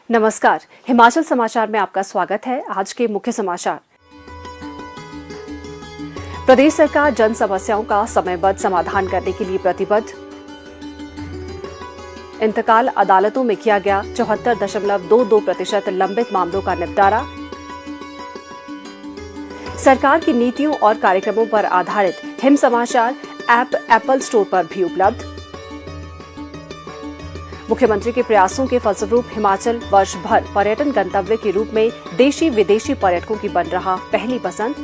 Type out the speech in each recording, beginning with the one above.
नमस्कार, हिमाचल समाचार में आपका स्वागत है। आज के मुख्य समाचार। प्रदेश सरकार जन समस्याओं का समयबद्ध समाधान करने के लिए प्रतिबद्ध। इंतकाल अदालतों में किया गया 74.22% लंबित मामलों का निपटारा। सरकार की नीतियों और कार्यक्रमों पर आधारित हिम समाचार ऐप एप्पल स्टोर पर भी उपलब्ध। मुख्यमंत्री के प्रयासों के फलस्वरूप हिमाचल वर्ष भर पर्यटन गंतव्य के रूप में देशी विदेशी पर्यटकों की बन रहा पहली पसंद।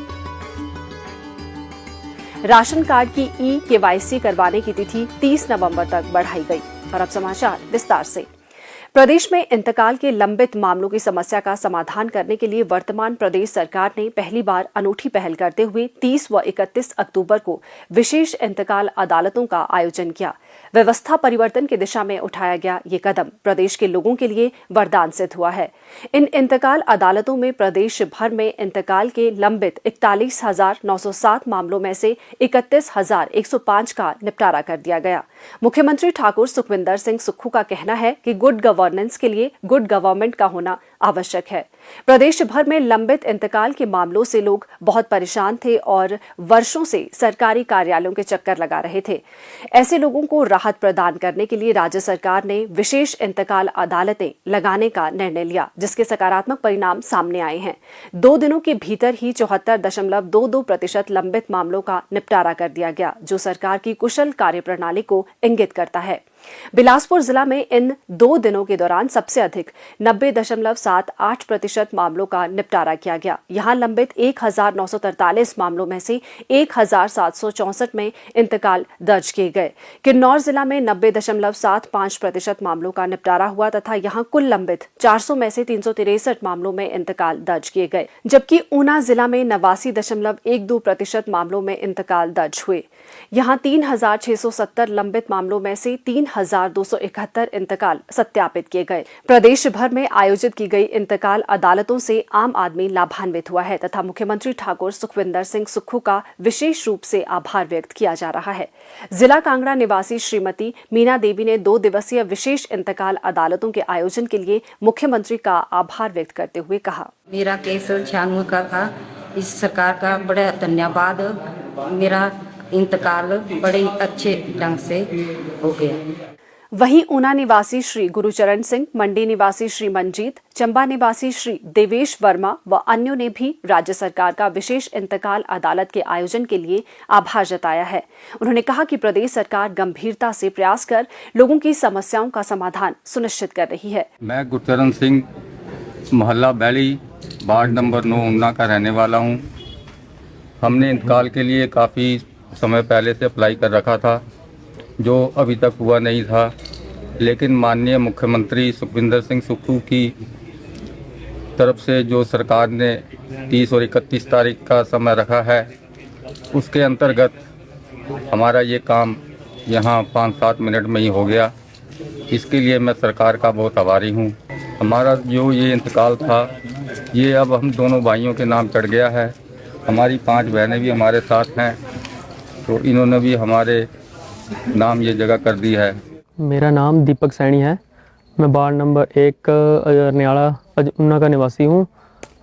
राशन कार्ड की ई-केवाईसी करवाने की तिथि 30 नवंबर तक बढ़ाई गई। और अब समाचार विस्तार से। प्रदेश में इंतकाल के लंबित मामलों की समस्या का समाधान करने के लिए वर्तमान प्रदेश सरकार ने पहली बार अनूठी पहल करते हुए 30 व 31 अक्टूबर को विशेष इंतकाल अदालतों का आयोजन किया। व्यवस्था परिवर्तन की दिशा में उठाया गया ये कदम प्रदेश के लोगों के लिए वरदान सिद्ध हुआ है। इन इंतकाल अदालतों में प्रदेश भर में इंतकाल के लंबित 41,907 मामलों में से 31,105 का निपटारा कर दिया गया। मुख्यमंत्री ठाकुर सुखविंदर सिंह सुक्खू का कहना है कि गुड गवर्नेंस के लिए गुड गवर्नमेंट का होना आवश्यक है। प्रदेश भर में लंबित इंतकाल के मामलों से लोग बहुत परेशान थे और वर्षों से सरकारी कार्यालयों के चक्कर लगा रहे थे। ऐसे लोगों को राहत प्रदान करने के लिए राज्य सरकार ने विशेष इंतकाल अदालतें लगाने का निर्णय लिया, जिसके सकारात्मक परिणाम सामने आए हैं। 2 दिनों के भीतर ही 74.22% लंबित मामलों का निपटारा कर दिया गया, जो सरकार की कुशल कार्यप्रणाली को इंगित करता है। बिलासपुर जिला में इन 2 दिनों के दौरान सबसे अधिक 90.78% मामलों का निपटारा किया गया। यहां लंबित 1,943 मामलों में से 1,764 में इंतकाल दर्ज किए गए। किन्नौर जिला में 90.75% मामलों का निपटारा हुआ तथा यहां कुल लंबित 400 में से 363 मामलों में इंतकाल दर्ज किए गए, जबकि ऊना जिला में 89.12% मामलों में इंतकाल दर्ज हुए। यहां 3,670 लंबित मामलों में से 3,271 इंतकाल सत्यापित किए गए। प्रदेश भर में आयोजित की गई इंतकाल अदालतों से आम आदमी लाभान्वित हुआ है तथा मुख्यमंत्री ठाकुर सुखविंदर सिंह सुक्खू का विशेष रूप से आभार व्यक्त किया जा रहा है। जिला कांगड़ा निवासी श्रीमती मीना देवी ने 2 दिवसीय विशेष इंतकाल अदालतों के आयोजन के लिए मुख्यमंत्री का आभार व्यक्त करते हुए कहा, मेरा केस 96 का था। इस सरकार का बड़ा धन्यवाद। मेरा इंतकाल बड़े अच्छे ढंग से हो गया। वहीं ऊना निवासी श्री गुरुचरण सिंह, मंडी निवासी श्री मंजीत, चंबा निवासी श्री देवेश वर्मा व अन्यों ने भी राज्य सरकार का विशेष इंतकाल अदालत के आयोजन के लिए आभार जताया है। उन्होंने कहा कि प्रदेश सरकार गंभीरता से प्रयास कर लोगों की समस्याओं का समाधान सुनिश्चित कर रही है। मैं गुरुचरण सिंह, मोहल्ला बैली, वार्ड नंबर 9 ऊना का रहने वाला हूँ। हमने इंतकाल के लिए काफ़ी समय पहले से अप्लाई कर रखा था, जो अभी तक हुआ नहीं था, लेकिन माननीय मुख्यमंत्री सुखविंदर सिंह सुक्खू की तरफ से जो सरकार ने 30 और 31 तारीख का समय रखा है, उसके अंतर्गत हमारा ये काम यहाँ 5-7 मिनट में ही हो गया। इसके लिए मैं सरकार का बहुत आभारी हूँ। हमारा जो ये इंतकाल था, ये अब हम दोनों भाइयों के नाम चढ़ गया है। हमारी 5 बहनें भी हमारे साथ हैं, तो इन्होंने भी हमारे नाम ये जगह कर दी है। मेरा नाम दीपक सैनी है। मैं वार्ड नंबर 1 अरनियाला ऊना का निवासी हूँ।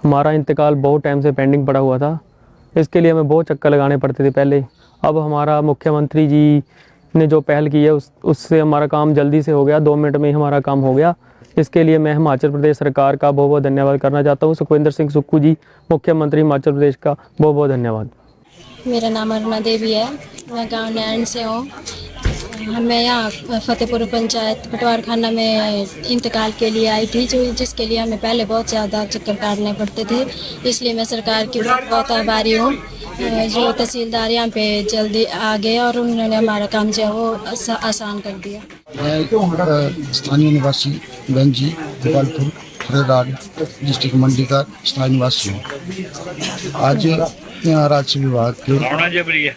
हमारा इंतकाल बहुत टाइम से पेंडिंग पड़ा हुआ था। इसके लिए हमें बहुत चक्कर लगाने पड़ते थे पहले। अब हमारा मुख्यमंत्री जी ने जो पहल की है उससे हमारा काम जल्दी से हो गया। 2 मिनट में ही हमारा काम हो गया। इसके लिए मैं हिमाचल प्रदेश सरकार का बहुत बहुत धन्यवाद करना चाहता हूँ। सुखविंदर सिंह सुक्खू जी, मुख्यमंत्री हिमाचल प्रदेश का बहुत बहुत धन्यवाद। मेरा नाम अरुणा देवी है। मैं गांव नैन से हूँ। मैं यहाँ फतेहपुर पंचायत पटवारखाना में इंतकाल के लिए आई थी, जिसके लिए हमें पहले बहुत ज़्यादा चक्कर काटने पड़ते थे। इसलिए मैं सरकार की बहुत आभारी हूँ। जो तहसीलदार यहाँ पे जल्दी आ गए और उन्होंने हमारा काम जो है वो आसान कर दिया। मैं स्थानीय निवासी गंजी गोपालपुर फरीदाबाद डिस्ट्रिक्ट मंडी का स्थानीय निवासी हूँ। आज यहाँ राज्य विभाग के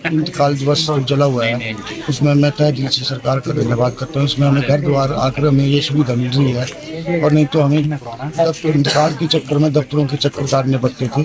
इंतकाल दिवस जला हुआ है, उसमें मैं तहे दिल से सरकार का धन्यवाद करता हूँ। उसमें हमें घर द्वार आकर हमें ये सुविधा मिल रही है, और नहीं तो हमें इंतकाल के चक्कर में दफ्तरों के चक्कर काटने पड़ते थे।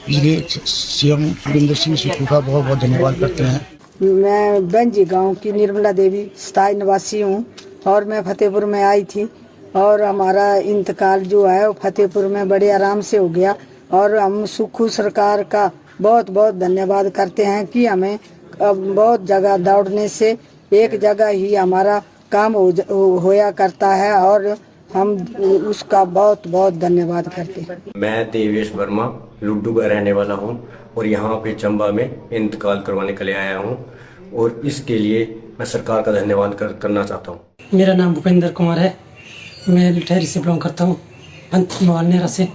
इसलिए सीएम सुखविंदर सिंह सुक्खू का बहुत बहुत धन्यवाद करते हैं। मैं बंजी गांव की निर्मला देवी स्थायी निवासी हूँ और मैं फतेहपुर में आई थी और हमारा इंतकाल जो है वो फतेहपुर में बड़े आराम से हो गया। और हम सुखू सरकार का बहुत बहुत धन्यवाद करते हैं कि हमें बहुत जगह दौड़ने से एक जगह ही हमारा काम होया करता है और हम उसका बहुत बहुत धन्यवाद करते हैं। मैं देवेश वर्मा लुड्डू का रहने वाला हूं और यहाँ पे चंबा में इंतकाल करवाने के लिए आया हूं और इसके लिए मैं सरकार का धन्यवाद करना चाहता हूं। मेरा नाम भूपेंद्र कुमार है, मैं लिटहरी से बिलोंग करता हूँ, मोहालनेरा से।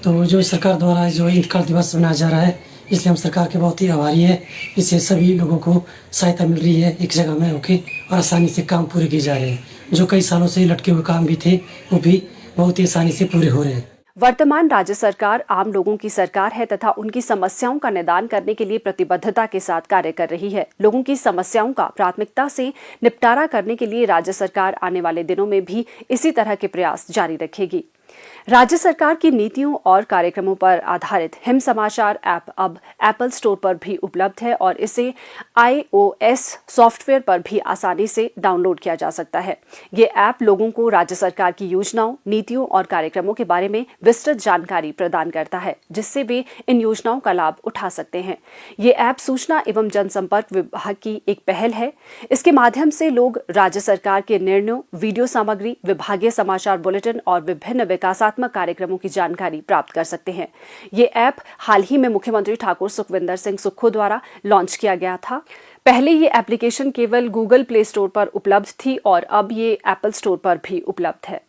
तो जो सरकार द्वारा जो इंतकाल दिवस मनाया जा रहा है, इसलिए हम सरकार के बहुत ही आभारी है। इससे सभी लोगों को सहायता मिल रही है, एक जगह में होके और आसानी से काम पूरे किए जा रहे हैं। जो कई सालों से लटके हुए काम भी थे वो भी बहुत ही आसानी से पूरे हो रहे हैं। वर्तमान राज्य सरकार आम लोगों की सरकार है तथा उनकी समस्याओं का निदान करने के लिए प्रतिबद्धता के साथ कार्य कर रही है। लोगों की समस्याओं का प्राथमिकता से निपटारा करने के लिए राज्य सरकार आने वाले दिनों में भी इसी तरह के प्रयास जारी रखेगी। राज्य सरकार की नीतियों और कार्यक्रमों पर आधारित हिम समाचार ऐप अब एप्पल स्टोर पर भी उपलब्ध है और इसे iOS सॉफ्टवेयर पर भी आसानी से डाउनलोड किया जा सकता है। ये ऐप लोगों को राज्य सरकार की योजनाओं, नीतियों और कार्यक्रमों के बारे में विस्तृत जानकारी प्रदान करता है, जिससे वे इन योजनाओं का लाभ उठा सकते हैं। ये ऐप सूचना एवं जनसंपर्क विभाग की एक पहल है। इसके माध्यम से लोग राज्य सरकार के निर्णयों, वीडियो सामग्री, विभागीय समाचार बुलेटिन और विभिन्न विकासात्मक कार्यक्रमों की जानकारी प्राप्त कर सकते हैं। ये ऐप हाल ही में मुख्यमंत्री ठाकुर सुखविंदर सिंह सुक्खू द्वारा लॉन्च किया गया था। पहले ये एप्लीकेशन केवल गूगल प्ले स्टोर पर उपलब्ध थी और अब ये एप्पल स्टोर पर भी उपलब्ध है।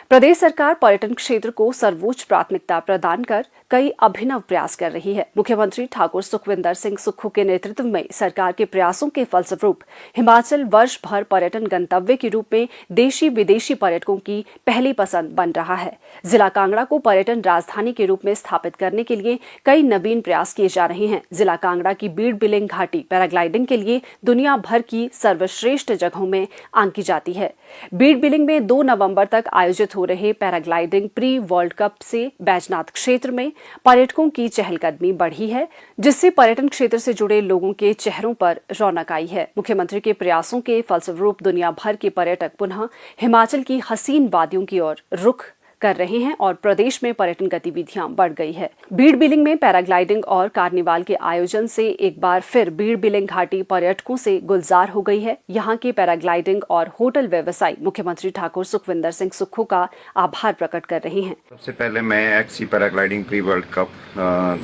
प्रदेश सरकार पर्यटन क्षेत्र को सर्वोच्च प्राथमिकता प्रदान कर कई अभिनव प्रयास कर रही है। मुख्यमंत्री ठाकुर सुखविंदर सिंह सुक्खू के नेतृत्व में सरकार के प्रयासों के फलस्वरूप हिमाचल वर्ष भर पर्यटन गंतव्य के रूप में देशी विदेशी पर्यटकों की पहली पसंद बन रहा है। जिला कांगड़ा को पर्यटन राजधानी के रूप में स्थापित करने के लिए कई नवीन प्रयास किए जा रहे हैं। जिला कांगड़ा की बीड़ बिलिंग घाटी पैराग्लाइडिंग के लिए दुनिया भर की सर्वश्रेष्ठ जगहों में आंकी जाती है। बीड़ बिलिंग में 2 नवंबर तक आयोजित हो रहे पैराग्लाइडिंग प्री वर्ल्ड कप से बैजनाथ क्षेत्र में पर्यटकों की चहलकदमी बढ़ी है, जिससे पर्यटन क्षेत्र से जुड़े लोगों के चेहरों पर रौनक आई है। मुख्यमंत्री के प्रयासों के फलस्वरूप दुनिया भर के पर्यटक पुनः हिमाचल की हसीन वादियों की ओर रुख कर रहे हैं और प्रदेश में पर्यटन गतिविधियां बढ़ गई है। बीड़ बिलिंग में पैराग्लाइडिंग और कार्निवाल के आयोजन से एक बार फिर बीड़ बिलिंग घाटी पर्यटकों से गुलजार हो गई है। यहां के पैराग्लाइडिंग और होटल व्यवसायी मुख्यमंत्री ठाकुर सुखविंदर सिंह सुक्खू का आभार प्रकट कर रहे हैं। सबसे पहले मैं एक्सी पैराग्लाइडिंग प्री वर्ल्ड कप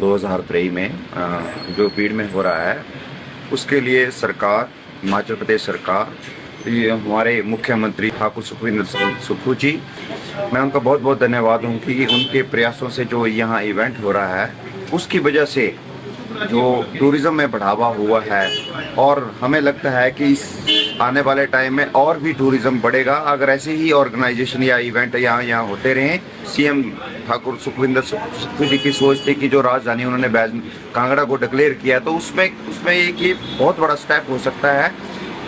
2023 में जो बीड़ में हो रहा है, उसके लिए सरकार, हिमाचल प्रदेश सरकार, ये हमारे मुख्यमंत्री ठाकुर सुखविंदर सिंह सुक्खू जी, मैं उनका बहुत बहुत धन्यवाद हूँ कि उनके प्रयासों से जो यहाँ इवेंट हो रहा है, उसकी वजह से जो टूरिज़्म में बढ़ावा हुआ है और हमें लगता है कि इस आने वाले टाइम में और भी टूरिज़्म बढ़ेगा अगर ऐसे ही ऑर्गेनाइजेशन या इवेंट यहाँ होते रहें। सीएम ठाकुर सुखविंदर सुक्खू जी की सोच थी कि जो राजधानी उन्होंने कांगड़ा को डिक्लेयर किया, तो उसमें एक ये बहुत बड़ा स्टेप हो सकता है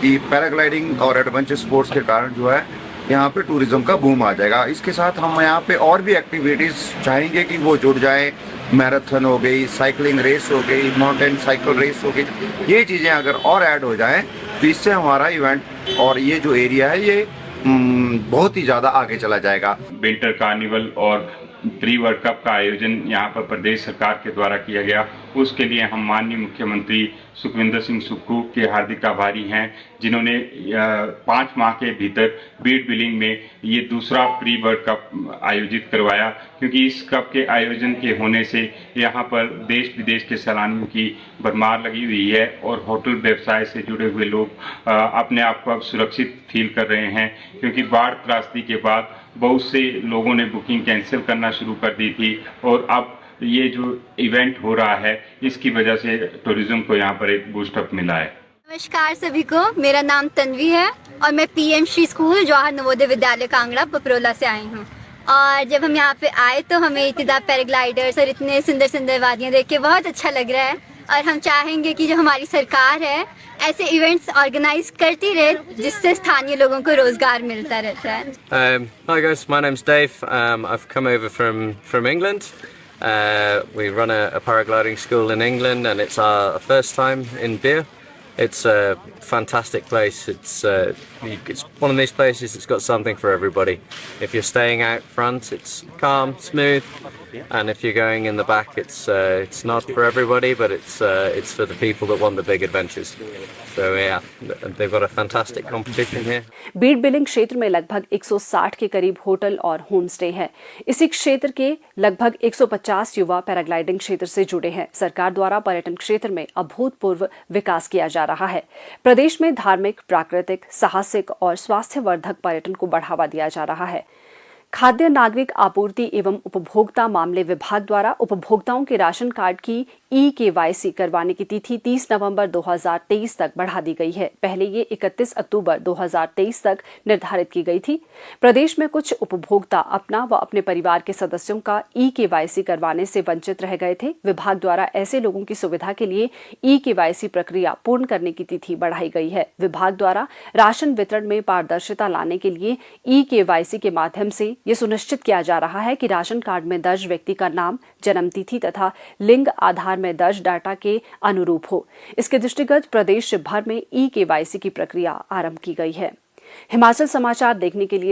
कि पैराग्लाइडिंग और एडवेंचर स्पोर्ट्स के कारण जो है यहाँ पे टूरिज्म का बूम आ जाएगा। इसके साथ हम यहाँ पे और भी एक्टिविटीज़ चाहेंगे कि वो जुड़ जाएं। मैराथन हो गई, साइकिलिंग रेस हो गई, माउंटेन साइकिल रेस हो गई, ये चीज़ें अगर और ऐड हो जाएं तो इससे हमारा इवेंट और ये जो एरिया है ये बहुत ही ज़्यादा आगे चला जाएगा। विंटर कार्निवल और प्री वर्ल्ड कप का आयोजन यहाँ पर प्रदेश सरकार के द्वारा किया गया, उसके लिए हम माननीय मुख्यमंत्री सुखविंदर सिंह सुक्खू के हार्दिक आभारी हैं, जिन्होंने 5 माह के भीतर बीड़ बिलिंग में ये दूसरा प्री वर्ल्ड कप आयोजित करवाया। क्योंकि इस कप के आयोजन के होने से यहाँ पर देश विदेश के सैलानियों की भरमार लगी हुई है और होटल व्यवसाय से जुड़े हुए लोग अपने आप को अब सुरक्षित फील कर रहे हैं। क्योंकि बाढ़ त्रासदी के बाद बहुत से लोगों ने बुकिंग कैंसिल करना शुरू कर दी थी और अब ये जो इवेंट हो रहा है, इसकी वजह से टूरिज्म को यहाँ पर एक बूस्टअप मिला है। नमस्कार सभी को, मेरा नाम तन्वी है और मैं पीएम श्री स्कूल जवाहर नवोदय विद्यालय कांगड़ा पपरोला से आई हूँ। और जब हम यहाँ पे आए तो हमें इतने पैराग्लाइडर्स और इतने सुंदर सुंदर वादियाँ देख के बहुत अच्छा लग रहा है और हम चाहेंगे कि जो हमारी सरकार है ऐसे इवेंट्स ऑर्गेनाइज करती रहे, जिससे स्थानीय लोगों को रोजगार मिलता रहता है। Hi guys, my name's Dave. I've come over from England. We run a paragliding school in England and it's our first time in Beer. It's a fantastic place. It's one of these places that's got something for everybody. If you're staying out front, it's calm, smooth, and if you're going in the back, it's not for everybody, but it's for the people that want the big adventures. So yeah, they've got a fantastic competition here. Beed billing क्षेत्र में लगभग 160 के करीब hotel और home stay हैं। इसी क्षेत्र के लगभग 150 युवा पैराग्लाइडिंग क्षेत्र से जुड़े हैं। सरकार द्वारा पर्यटन क्षेत्र में अभूतपूर्व विकास किया जा रहा है। प्रदेश में धार्मिक, प्राकृतिक, साहसिक और स्वास्थ्यवर्धक पर्यटन को बढ़ावा दिया जा रहा है। खाद्य नागरिक आपूर्ति एवं उपभोक्ता मामले विभाग द्वारा उपभोक्ताओं के राशन कार्ड की ई-केवाईसी करवाने की तिथि 30 नवंबर 2023 तक बढ़ा दी गई है। पहले ये 31 अक्टूबर 2023 तक निर्धारित की गई थी। प्रदेश में कुछ उपभोक्ता अपना व अपने परिवार के सदस्यों का ई-केवाईसी करवाने से वंचित रह गए थे। विभाग द्वारा ऐसे लोगों की सुविधा के लिए ई-केवाईसी प्रक्रिया पूर्ण करने की तिथि बढ़ाई गई है। विभाग द्वारा राशन वितरण में पारदर्शिता लाने के लिए ई-केवाईसी के माध्यम से ये सुनिश्चित किया जा रहा है कि राशन कार्ड में दर्ज व्यक्ति का नाम, जन्मतिथि तथा लिंग आधार में दर्ज डाटा के अनुरूप हो। इसके दृष्टिगत प्रदेश भर में ई-केवाईसी की प्रक्रिया आरंभ की गई है। हिमाचल समाचार देखने के लिए